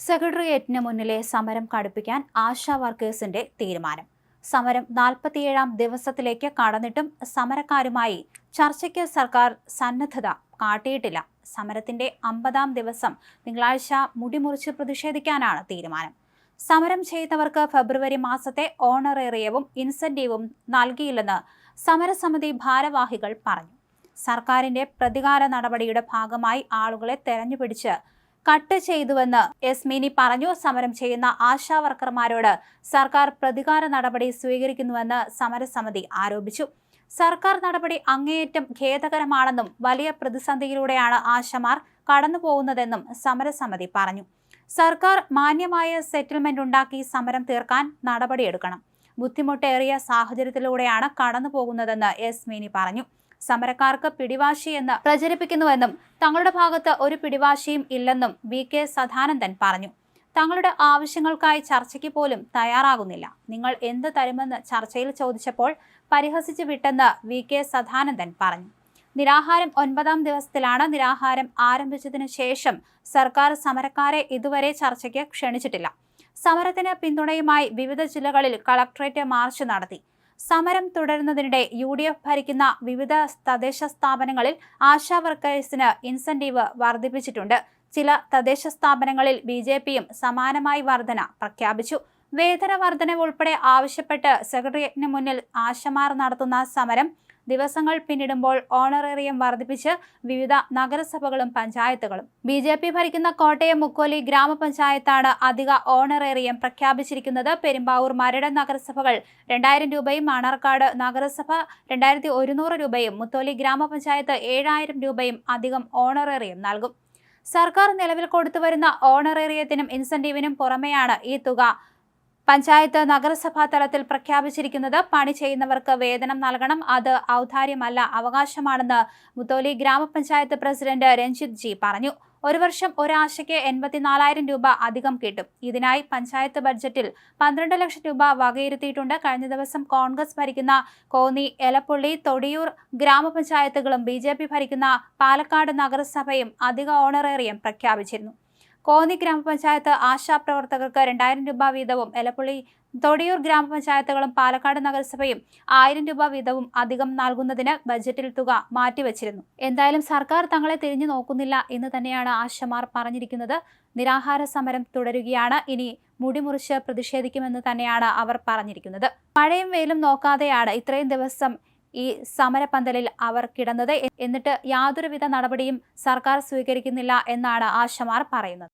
സെക്രട്ടേറിയറ്റിന് മുന്നിലെ സമരം കടുപ്പിക്കാൻ ആശാ വർക്കേഴ്സിന്റെ തീരുമാനം. സമരം 47-ാം ദിവസത്തിലേക്ക് കടന്നിട്ടും സമരക്കാരുമായി ചർച്ചയ്ക്ക് സർക്കാർ സന്നദ്ധത കാട്ടിയിട്ടില്ല. സമരത്തിന്റെ 50-ാം ദിവസം തിങ്കളാഴ്ച മുടിമുറിച്ച് പ്രതിഷേധിക്കാനാണ് തീരുമാനം. സമരം ചെയ്തവർക്ക് ഫെബ്രുവരി മാസത്തെ ഓണറേറിയവും ഇൻസെന്റീവും നൽകിയില്ലെന്ന് സമരസമിതി ഭാരവാഹികൾ പറഞ്ഞു. സർക്കാരിന്റെ പ്രതികാര നടപടിയുടെ ഭാഗമായി ആളുകളെ തെരഞ്ഞുപിടിച്ച് കട്ട് ചെയ്തുവെന്ന് മിനി പറഞ്ഞു. സമരം ചെയ്യുന്ന ആശാ വർക്കർമാരോട് സർക്കാർ പ്രതികാര നടപടി സ്വീകരിക്കുന്നുവെന്ന് സമരസമിതി ആരോപിച്ചു. സർക്കാർ നടപടി അങ്ങേയറ്റം ഖേദകരമാണെന്നും വലിയ പ്രതിസന്ധിയിലൂടെയാണ് ആശമാർ കടന്നുപോകുന്നതെന്നും സമരസമിതി പറഞ്ഞു. സർക്കാർ മാന്യമായ സെറ്റിൽമെന്റ് ഉണ്ടാക്കി സമരം തീർക്കാൻ നടപടിയെടുക്കണം. ബുദ്ധിമുട്ടേറിയ സാഹചര്യത്തിലൂടെയാണ് കടന്നുപോകുന്നതെന്ന് മിനി പറഞ്ഞു. സമരക്കാർക്ക് പിടിവാശിയെന്ന് പ്രചരിപ്പിക്കുന്നുവെന്നും തങ്ങളുടെ ഭാഗത്ത് ഒരു പിടിവാശിയും ഇല്ലെന്നും VK സദാനന്ദൻ പറഞ്ഞു. തങ്ങളുടെ ആവശ്യങ്ങൾക്കായി ചർച്ചയ്ക്ക് പോലും തയ്യാറാകുന്നില്ല. നിങ്ങൾ എന്ത് തരുമെന്ന് ചർച്ചയിൽ ചോദിച്ചപ്പോൾ പരിഹസിച്ചു വിട്ടെന്ന് VK സദാനന്ദൻ പറഞ്ഞു. നിരാഹാരം 9-ാം ദിവസത്തിലാണ്. നിരാഹാരം ആരംഭിച്ചതിനു ശേഷം സർക്കാർ സമരക്കാരെ ഇതുവരെ ചർച്ചയ്ക്ക് ക്ഷണിച്ചിട്ടില്ല. സമരത്തിന് പിന്തുണയുമായി വിവിധ ജില്ലകളിൽ കളക്ടറേറ്റ് മാർച്ച് നടത്തി. സമരം തുടരുന്നതിനിടെ UDF ഭരിക്കുന്ന വിവിധ തദ്ദേശ സ്ഥാപനങ്ങളിൽ ആശാ വർക്കേഴ്സിന് ഇൻസെന്റീവ് വർദ്ധിപ്പിച്ചിട്ടുണ്ട്. ചില തദ്ദേശ സ്ഥാപനങ്ങളിൽ BJPയും സമാനമായി വർധന പ്രഖ്യാപിച്ചു. വേതന വർധനവ് ഉൾപ്പെടെ ആവശ്യപ്പെട്ട് സെക്രട്ടേറിയറ്റിന് മുന്നിൽ ആശമാർ നടത്തുന്ന സമരം ദിവസങ്ങൾ പിന്നിടുമ്പോൾ ഓണറേറിയം വർദ്ധിപ്പിച്ച് വിവിധ നഗരസഭകളും പഞ്ചായത്തുകളും. BJP ഭരിക്കുന്ന കോട്ടയം മുക്കോലി ഗ്രാമപഞ്ചായത്താണ് അധിക ഓണറേറിയം പ്രഖ്യാപിച്ചിരിക്കുന്നത്. പെരുമ്പാവൂർ മരട് നഗരസഭകൾ 2000 രൂപയും മണർക്കാട് നഗരസഭ 2100 രൂപയും മുത്തോലി ഗ്രാമപഞ്ചായത്ത് 7000 രൂപയും അധികം ഓണറേറിയം നൽകും. സർക്കാർ നിലവിൽ കൊടുത്തുവരുന്ന ഓണറേറിയത്തിനും ഇൻസെന്റീവിനും പുറമെയാണ് ഈ തുക പഞ്ചായത്ത് നഗരസഭാ തലത്തിൽ പ്രഖ്യാപിച്ചിരിക്കുന്നത്. പണി ചെയ്യുന്നവർക്ക് വേതനം നൽകണം. അത് ഔദാര്യമല്ല, അവകാശമാണെന്ന് മുത്തോലി ഗ്രാമപഞ്ചായത്ത് പ്രസിഡന്റ് രഞ്ജിത് G പറഞ്ഞു. ഒരു വർഷം ഒരാശയ്ക്ക് 84,000 രൂപ അധികം കിട്ടും. ഇതിനായി പഞ്ചായത്ത് ബഡ്ജറ്റിൽ 12 ലക്ഷം രൂപ വകയിരുത്തിയിട്ടുണ്ട്. കഴിഞ്ഞ ദിവസം കോൺഗ്രസ് ഭരിക്കുന്ന കോന്നി, എലപ്പുള്ളി, തൊടിയൂർ ഗ്രാമപഞ്ചായത്തുകളും BJP ഭരിക്കുന്ന പാലക്കാട് നഗരസഭയും അധിക ഓണറേറിയം പ്രഖ്യാപിച്ചിരുന്നു. കോന്നി ഗ്രാമപഞ്ചായത്ത് ആശാ പ്രവർത്തകർക്ക് 2000 രൂപ വീതവും എലപ്പുള്ളി, തൊടിയൂർ ഗ്രാമപഞ്ചായത്തുകളും പാലക്കാട് നഗരസഭയും 1000 രൂപ വീതവും അധികം നൽകുന്നതിന് ബജറ്റിൽ തുക മാറ്റിവച്ചിരുന്നു. എന്തായാലും സർക്കാർ തങ്ങളെ തിരിഞ്ഞു നോക്കുന്നില്ല എന്ന് തന്നെയാണ് ആശമാർ പറഞ്ഞിരിക്കുന്നത്. നിരാഹാര സമരം തുടരുകയാണ്. ഇനി മുടിമുറിച്ച് പ്രതിഷേധിക്കുമെന്ന് തന്നെയാണ് അവർ പറഞ്ഞിരിക്കുന്നത്. മഴയും വെയിലും നോക്കാതെയാണ് ഇത്രയും ദിവസം ഈ സമരപന്തലിൽ അവർ കിടന്നത്. എന്നിട്ട് യാതൊരുവിധ നടപടിയും സർക്കാർ സ്വീകരിക്കുന്നില്ല എന്നാണ് ആശമാർ പറയുന്നത്.